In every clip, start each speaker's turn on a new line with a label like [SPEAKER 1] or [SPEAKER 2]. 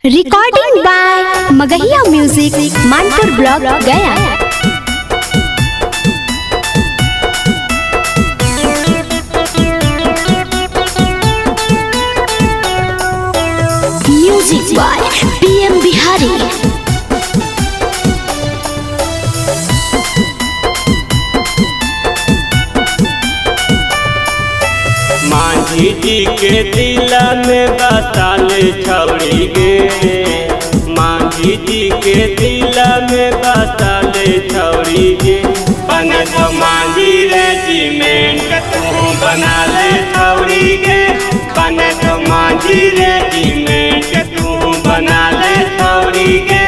[SPEAKER 1] Recording by Magahiya music Manpur block Gaya. Music by PM Bihari.
[SPEAKER 2] Manjhi ji के दिल में बसाले छौड़ी गे, मांझी जी के दिल में बसाले छौड़ी गे। बने तो मांझी रेजिमेंट तू बना ले छौड़ी गे, बने तो मांझी रेजिमेंट तू बना ले छौड़ी गे,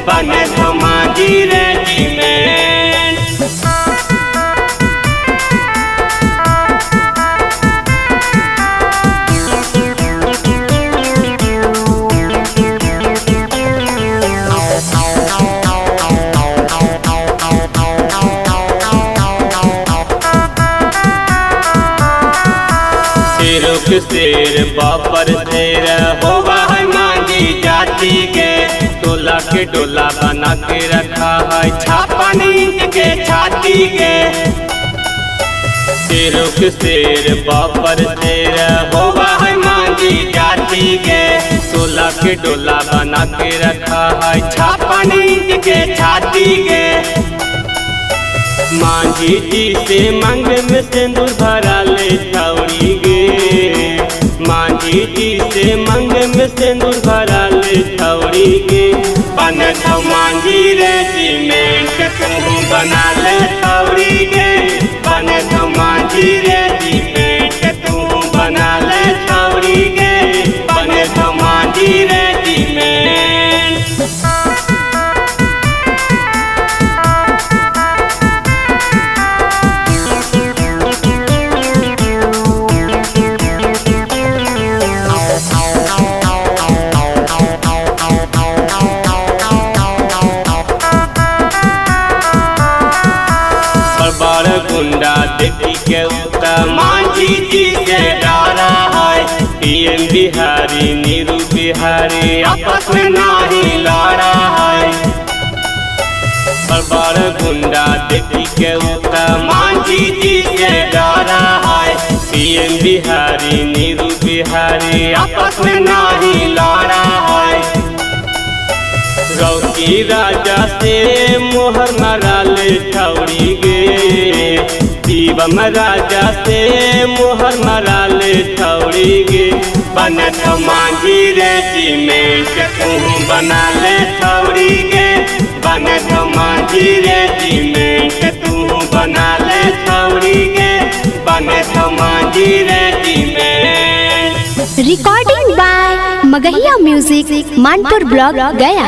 [SPEAKER 2] बने तो मांझी रेजिमेंट। शेर बापर शेर होगा है मांझी जाति के, डोला के डोला बना के रखा है छापन इंच के छाती के। शेरों के शेर बापर शेर होगा है मांझी जाति के, डोला के डोला बना के रखा है छापन इंच के छाती के। मांझी जी से मंग में सिंदूर भरा ले छौड़ी गे, मांझी जी से मंग में सिंदूर भरा ले छौड़ी गे। बने तो मांझी रेजिमेंट तू बना ले छौड़ी गे, बने तो मांझी रेजिमेंट तू बना ले छौड़ी गे, बने तो मांझी रेजिमेंट। गुंडा देखी के उतर मांझी जी से डरा है, पीएम बिहारी नीरू बिहारी आपस में नहीं लड़ा है। बड़ गुंडा देखी के उतर मांझी जी से डरा है, पीएम बिहारी नीरू बिहारी आपस में नहीं लड़ा है। रौकी राजा से मोहर मरा ले छौड़ी गे, शिवम राजा से मोहर मरा ले छौड़ी गे। बने तो मांझी रेजिमेंट तू बना ले छौड़ी गे, बने तो मांझी रेजिमेंट तू बना ले छौड़ी गे, बने तो Manjhi regiment.
[SPEAKER 1] Recording by Magahiya music Manpur block Gaya.